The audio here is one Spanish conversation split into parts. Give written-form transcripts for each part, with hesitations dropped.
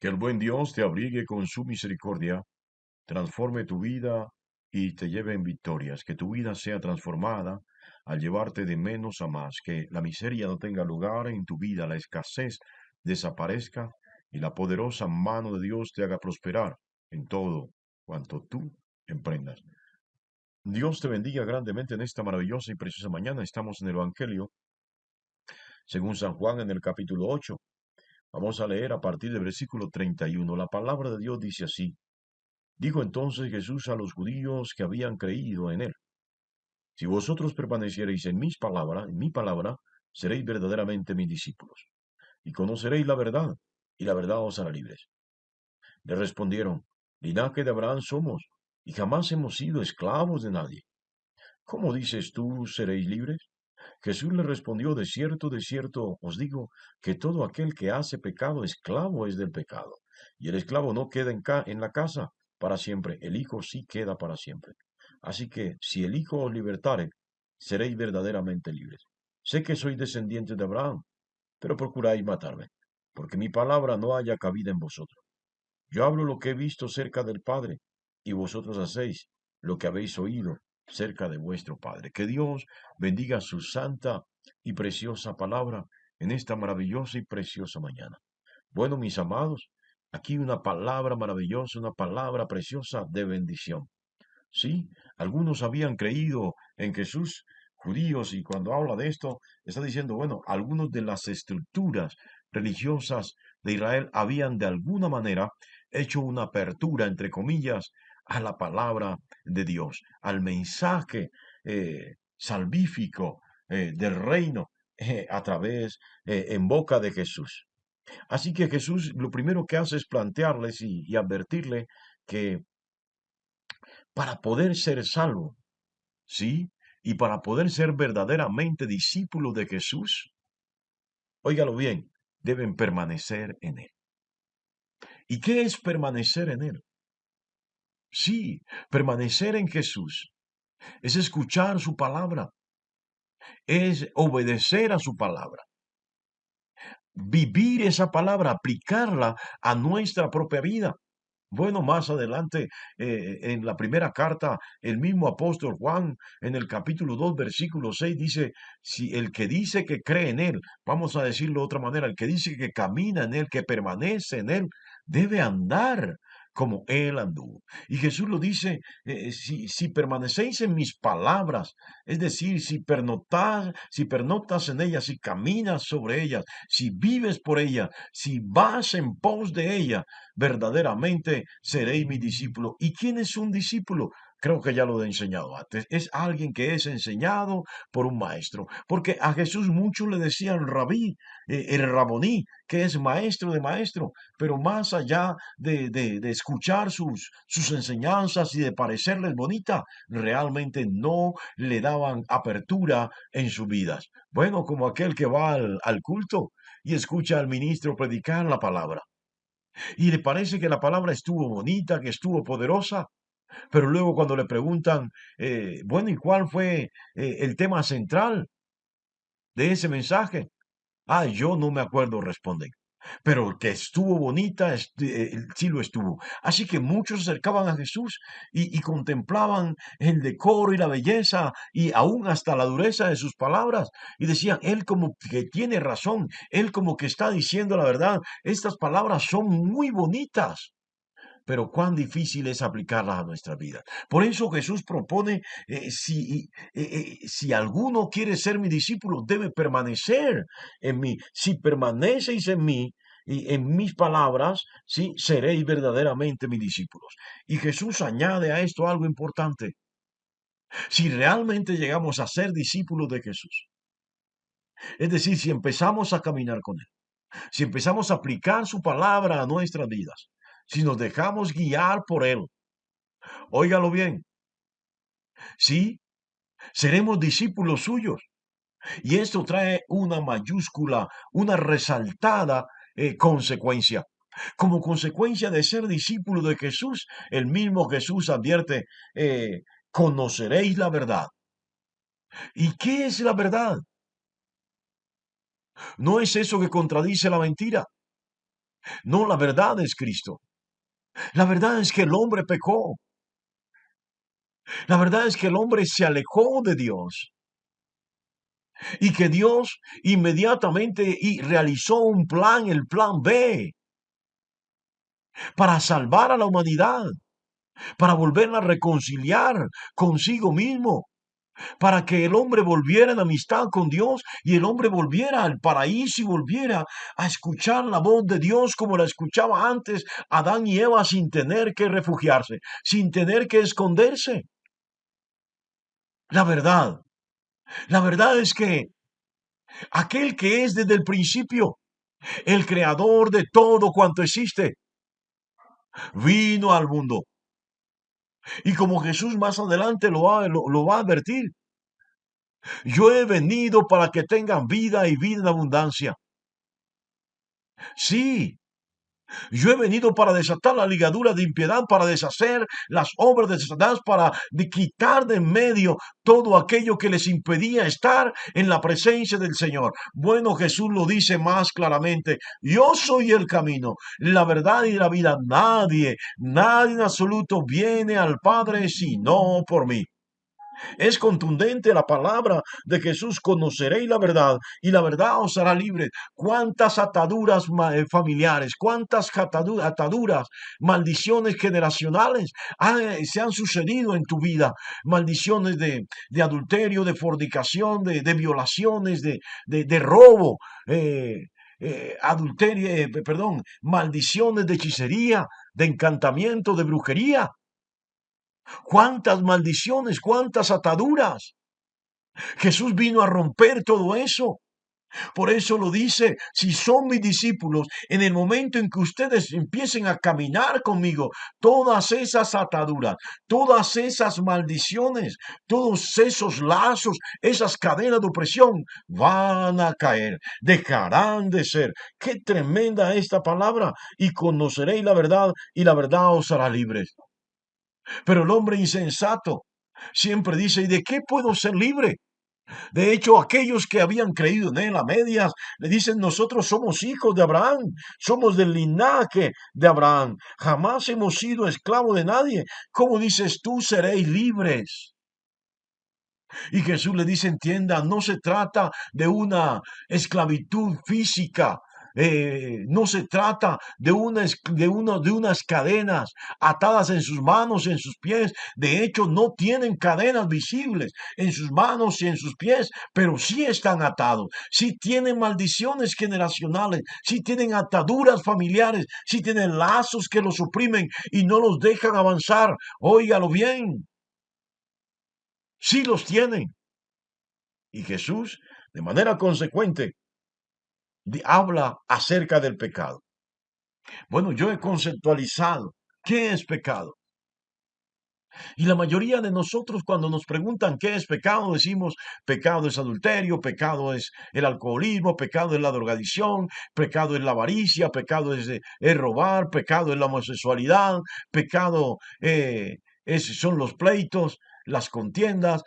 Que el buen Dios te abrigue con su misericordia, transforme tu vida y te lleve en victorias. Que tu vida sea transformada al llevarte de menos a más. Que la miseria no tenga lugar en tu vida, la escasez desaparezca y la poderosa mano de Dios te haga prosperar en todo cuanto tú emprendas. Dios te bendiga grandemente en esta maravillosa y preciosa mañana. Estamos en el Evangelio según San Juan en el capítulo 8. Vamos a leer a partir del versículo 31. La palabra de Dios dice así. Dijo entonces Jesús a los judíos que habían creído en él: Si vosotros permaneciereis en mi palabra, seréis verdaderamente mis discípulos, y conoceréis la verdad, y la verdad os hará libres. Le respondieron: Linaje de Abraham somos, y jamás hemos sido esclavos de nadie. ¿Cómo dices tú, seréis libres? Jesús le respondió: de cierto os digo, que todo aquel que hace pecado, esclavo es del pecado. Y el esclavo no queda en la casa para siempre, el Hijo sí queda para siempre. Así que, si el Hijo os libertare, seréis verdaderamente libres. Sé que sois descendientes de Abraham, pero procuráis matarme, porque mi palabra no haya cabida en vosotros. Yo hablo lo que he visto cerca del Padre, y vosotros hacéis lo que habéis oído cerca de vuestro Padre. Que Dios bendiga su santa y preciosa palabra en esta maravillosa y preciosa mañana. Bueno, mis amados, aquí una palabra maravillosa, una palabra preciosa de bendición. Sí, algunos habían creído en Jesús, judíos, y cuando habla de esto, está diciendo, bueno, algunos de las estructuras religiosas de Israel habían de alguna manera hecho una apertura, entre comillas, a la palabra de Dios, al mensaje salvífico del reino a través, en boca de Jesús. Así que Jesús lo primero que hace es plantearles y advertirle que para poder ser salvo, ¿sí? Y para poder ser verdaderamente discípulos de Jesús, óigalo bien, deben permanecer en Él. ¿Y qué es permanecer en Él? Sí, permanecer en Jesús es escuchar su palabra, es obedecer a su palabra, vivir esa palabra, aplicarla a nuestra propia vida. Bueno, más adelante, en la primera carta, el mismo apóstol Juan, en el capítulo 2, versículo 6, dice, si el que dice que cree en él, vamos a decirlo de otra manera, el que dice que camina en él, que permanece en él, debe andar como él anduvo. Y Jesús lo dice, si permanecéis en mis palabras, es decir, si pernotas en ellas, si caminas sobre ellas, si vives por ellas, si vas en pos de ellas, verdaderamente seréis mi discípulo. ¿Y quién es un discípulo? Creo que ya lo he enseñado antes. Es alguien que es enseñado por un maestro. Porque a Jesús muchos le decían rabí, el raboní, que es maestro de maestro. Pero más allá de escuchar sus enseñanzas y de parecerles bonita, realmente no le daban apertura en sus vidas. Bueno, como aquel que va al culto y escucha al ministro predicar la palabra y le parece que la palabra estuvo bonita, que estuvo poderosa, pero luego cuando le preguntan, bueno, ¿y cuál fue el tema central de ese mensaje? Ah, yo no me acuerdo, responden. Pero que estuvo bonita, sí lo estuvo. Así que muchos se acercaban a Jesús y contemplaban el decoro y la belleza y aún hasta la dureza de sus palabras. Y decían, él como que tiene razón, él como que está diciendo la verdad. Estas palabras son muy bonitas, pero cuán difícil es aplicarlas a nuestra vida. Por eso Jesús propone, si alguno quiere ser mi discípulo, debe permanecer en mí. Si permanecéis en mí y en mis palabras, sí, seréis verdaderamente mis discípulos. Y Jesús añade a esto algo importante. Si realmente llegamos a ser discípulos de Jesús, es decir, si empezamos a caminar con Él, si empezamos a aplicar su palabra a nuestras vidas, si nos dejamos guiar por Él, óigalo bien, sí, seremos discípulos suyos. Y esto trae una mayúscula, una resaltada consecuencia. Como consecuencia de ser discípulo de Jesús, el mismo Jesús advierte, conoceréis la verdad. ¿Y qué es la verdad? No es eso que contradice la mentira. No, la verdad es Cristo. La verdad es que el hombre pecó. La verdad es que el hombre se alejó de Dios y que Dios inmediatamente realizó un plan, el plan B, para salvar a la humanidad, para volverla a reconciliar consigo mismo, para que el hombre volviera en amistad con Dios y el hombre volviera al paraíso y volviera a escuchar la voz de Dios como la escuchaba antes Adán y Eva, sin tener que refugiarse, sin tener que esconderse. La verdad, la verdad es que aquel que es desde el principio, el creador de todo cuanto existe, vino al mundo. Y como Jesús más adelante lo va a advertir, yo he venido para que tengan vida y vida en abundancia. Sí, yo he venido para desatar la ligadura de impiedad, para deshacer las obras de Satanás, para quitar de en medio todo aquello que les impedía estar en la presencia del Señor. Bueno, Jesús lo dice más claramente: yo soy el camino, la verdad y la vida. Nadie en absoluto viene al Padre sino por mí. Es contundente la palabra de Jesús: conoceréis la verdad y la verdad os hará libres. Cuántas ataduras familiares, cuántas ataduras, maldiciones generacionales se han sucedido en tu vida. Maldiciones de adulterio, de fornicación, de violaciones, de robo. Adulterio, perdón, maldiciones de hechicería, de encantamiento, de brujería. Cuántas maldiciones, cuántas ataduras. Jesús vino a romper todo eso. Por eso lo dice: si son mis discípulos, en el momento en que ustedes empiecen a caminar conmigo, todas esas ataduras, todas esas maldiciones, todos esos lazos, esas cadenas de opresión van a caer, dejarán de ser. Qué tremenda esta palabra: y conoceréis la verdad y la verdad os hará libres. Pero el hombre insensato siempre dice: ¿y de qué puedo ser libre? De hecho, aquellos que habían creído en él a medias le dicen: nosotros somos hijos de Abraham, somos del linaje de Abraham, jamás hemos sido esclavos de nadie. ¿Cómo dices tú seréis libres? Y Jesús le dice: entienda, no se trata de una esclavitud física. No se trata de unas cadenas atadas en sus manos y en sus pies. De hecho, no tienen cadenas visibles en sus manos y en sus pies, pero sí están atados. Sí tienen maldiciones generacionales, sí tienen ataduras familiares, sí tienen lazos que los oprimen y no los dejan avanzar. Óigalo bien, sí los tienen. Y Jesús, de manera consecuente, habla acerca del pecado. Bueno, yo he conceptualizado qué es pecado. Y la mayoría de nosotros, cuando nos preguntan qué es pecado, decimos: pecado es adulterio, pecado es el alcoholismo, pecado es la drogadicción, pecado es la avaricia, pecado es robar, pecado es la homosexualidad, pecado son los pleitos, las contiendas.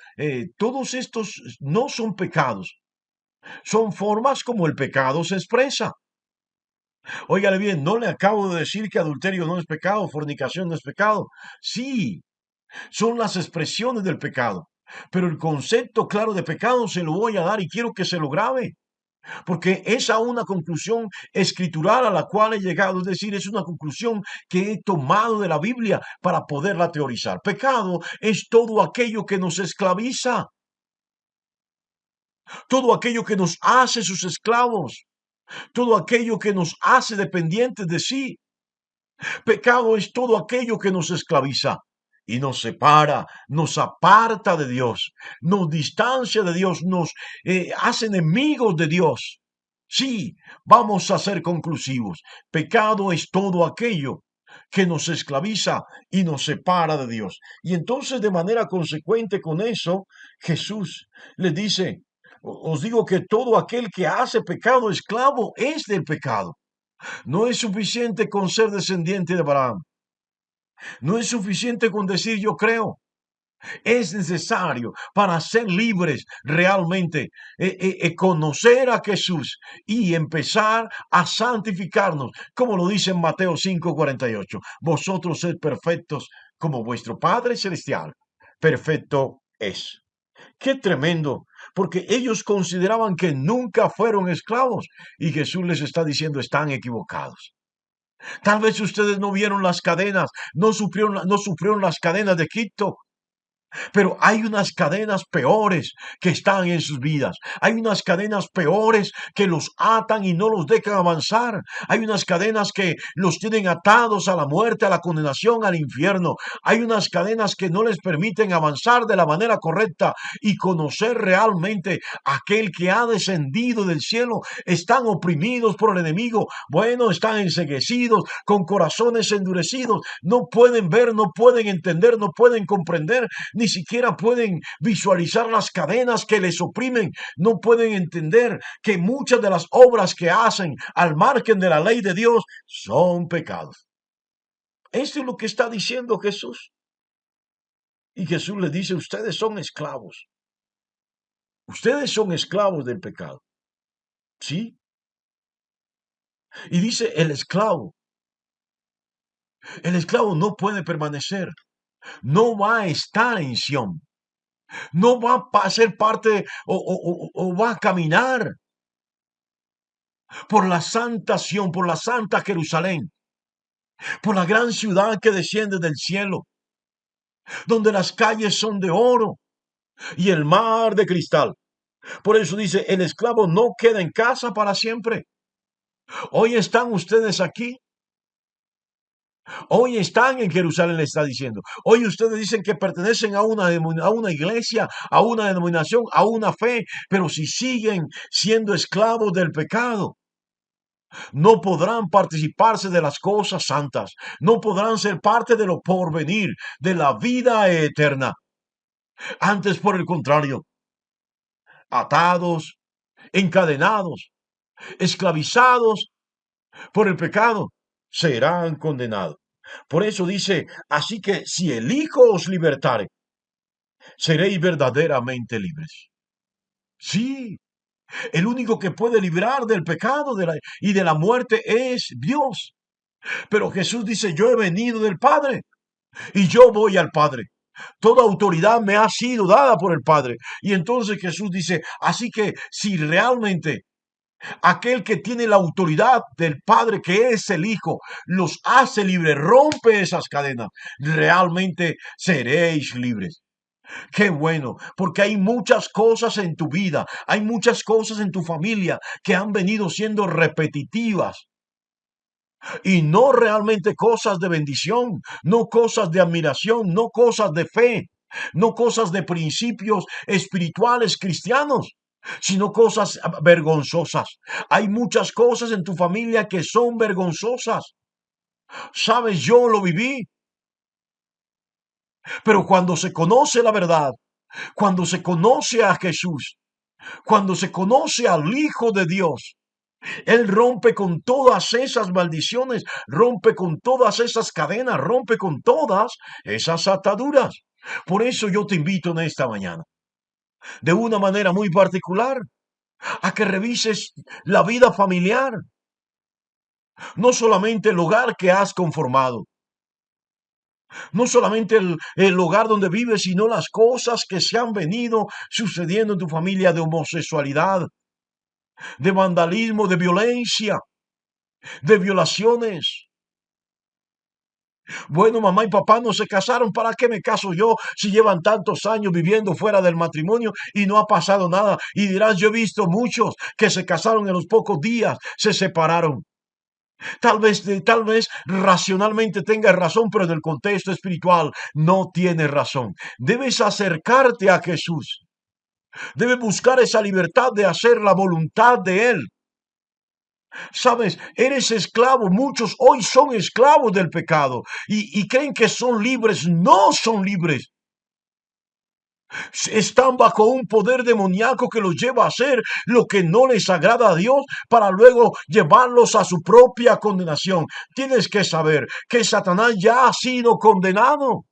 Todos estos no son pecados. Son formas como el pecado se expresa. Óigale bien, no le acabo de decir que adulterio no es pecado, fornicación no es pecado. Sí, son las expresiones del pecado. Pero el concepto claro de pecado se lo voy a dar y quiero que se lo grabe, porque es a una conclusión escritural a la cual he llegado, es decir, es una conclusión que he tomado de la Biblia para poderla teorizar. Pecado es todo aquello que nos esclaviza, todo aquello que nos hace sus esclavos, todo aquello que nos hace dependientes de sí. Pecado es todo aquello que nos esclaviza y nos separa, nos aparta de Dios, nos distancia de Dios, nos hace enemigos de Dios. Sí, vamos a ser conclusivos. Pecado es todo aquello que nos esclaviza y nos separa de Dios. Y entonces, de manera consecuente con eso, Jesús les dice: os digo que todo aquel que hace pecado, esclavo es del pecado. No es suficiente con ser descendiente de Abraham. No es suficiente con decir yo creo. Es necesario para ser libres realmente conocer a Jesús y empezar a santificarnos, como lo dice en Mateo 5:48. Vosotros sed perfectos como vuestro Padre Celestial perfecto es. Qué tremendo, porque ellos consideraban que nunca fueron esclavos y Jesús les está diciendo están equivocados. Tal vez ustedes no vieron las cadenas, no sufrieron las cadenas de Egipto, pero hay unas cadenas peores que están en sus vidas. Hay unas cadenas peores que los atan y no los dejan avanzar. Hay unas cadenas que los tienen atados a la muerte, a la condenación, al infierno. Hay unas cadenas que no les permiten avanzar de la manera correcta y conocer realmente aquel que ha descendido del cielo. Están oprimidos por el enemigo. Bueno, están enceguecidos, con corazones endurecidos. No pueden ver, no pueden entender, no pueden comprender, ni siquiera pueden visualizar las cadenas que les oprimen, no pueden entender que muchas de las obras que hacen al margen de la ley de Dios son pecados. Esto es lo que está diciendo Jesús. Y Jesús le dice, ustedes son esclavos. Ustedes son esclavos del pecado. ¿Sí? Y dice el esclavo no puede permanecer, no va a estar en Sión, no va a ser parte o va a caminar por la santa Sión, por la santa Jerusalén, por la gran ciudad que desciende del cielo, donde las calles son de oro y el mar de cristal. Por eso dice, el esclavo no queda en casa para siempre. Hoy están ustedes aquí. Hoy están en Jerusalén, le está diciendo. Hoy ustedes dicen que pertenecen a una iglesia, a una denominación, a una fe, pero si siguen siendo esclavos del pecado, no podrán participarse de las cosas santas, no podrán ser parte de lo porvenir, de la vida eterna. Antes, por el contrario, atados, encadenados, esclavizados por el pecado, serán condenados. Por eso dice, así que si el Hijo os libertare, seréis verdaderamente libres. Sí, el único que puede librar del pecado y de la muerte es Dios. Pero Jesús dice, yo he venido del Padre y yo voy al Padre. Toda autoridad me ha sido dada por el Padre. Y entonces Jesús dice, así que si realmente aquel que tiene la autoridad del Padre, que es el Hijo, los hace libres, rompe esas cadenas, realmente seréis libres. Qué bueno, porque hay muchas cosas en tu vida, hay muchas cosas en tu familia que han venido siendo repetitivas y no realmente cosas de bendición, no cosas de admiración, no cosas de fe, no cosas de principios espirituales cristianos, sino cosas vergonzosas. Hay muchas cosas en tu familia que son vergonzosas. Sabes, yo lo viví, pero cuando se conoce la verdad, cuando se conoce a Jesús, cuando se conoce al Hijo de Dios, Él rompe con todas esas maldiciones, rompe con todas esas cadenas, rompe con todas esas ataduras. Por eso yo te invito en esta mañana, de una manera muy particular, a que revises la vida familiar, no solamente el hogar que has conformado, no solamente el hogar donde vives, sino las cosas que se han venido sucediendo en tu familia de homosexualidad, de vandalismo, de violencia, de violaciones. Bueno, mamá y papá no se casaron, ¿para qué me caso yo si llevan tantos años viviendo fuera del matrimonio y no ha pasado nada? Y dirás, yo he visto muchos que se casaron en los pocos días, se separaron. Tal vez racionalmente tengas razón, pero en el contexto espiritual no tienes razón. Debes acercarte a Jesús. Debes buscar esa libertad de hacer la voluntad de Él. Sabes, eres esclavo. Muchos hoy son esclavos del pecado y creen que son libres. No son libres. Están bajo un poder demoníaco que los lleva a hacer lo que no les agrada a Dios para luego llevarlos a su propia condenación. Tienes que saber que Satanás ya ha sido condenado.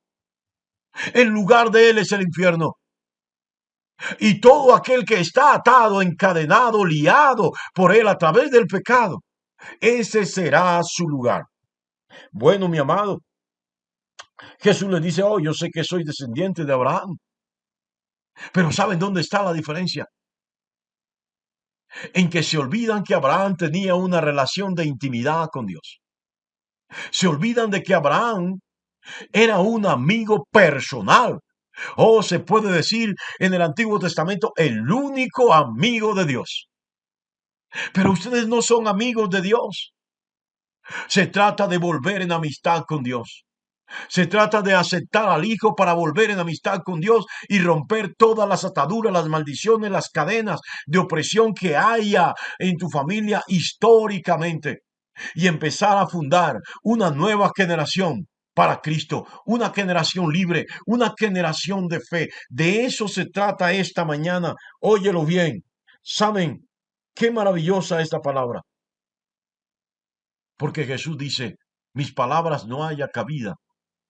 El lugar de él es el infierno. Y todo aquel que está atado, encadenado, liado por él a través del pecado, ese será su lugar. Bueno, mi amado, Jesús le dice, oh, yo sé que soy descendiente de Abraham, pero ¿saben dónde está la diferencia? En que se olvidan que Abraham tenía una relación de intimidad con Dios. Se olvidan de que Abraham era un amigo personal. O se puede decir en el Antiguo Testamento, el único amigo de Dios. Pero ustedes no son amigos de Dios. Se trata de volver en amistad con Dios. Se trata de aceptar al Hijo para volver en amistad con Dios y romper todas las ataduras, las maldiciones, las cadenas de opresión que haya en tu familia históricamente y empezar a fundar una nueva generación para Cristo, una generación libre, una generación de fe. De eso se trata esta mañana. Óyelo bien. ¿Saben qué maravillosa esta palabra? Porque Jesús dice, mis palabras no haya cabida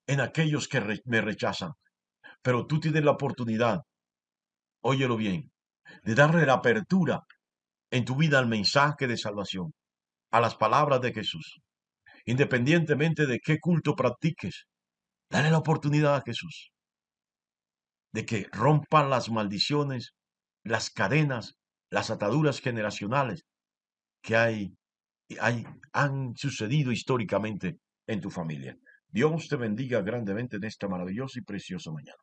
en aquellos que me rechazan. Pero tú tienes la oportunidad, óyelo bien, de darle la apertura en tu vida al mensaje de salvación, a las palabras de Jesús. Independientemente de qué culto practiques, dale la oportunidad a Jesús de que rompan las maldiciones, las cadenas, las ataduras generacionales que han sucedido históricamente en tu familia. Dios te bendiga grandemente en esta maravillosa y preciosa mañana.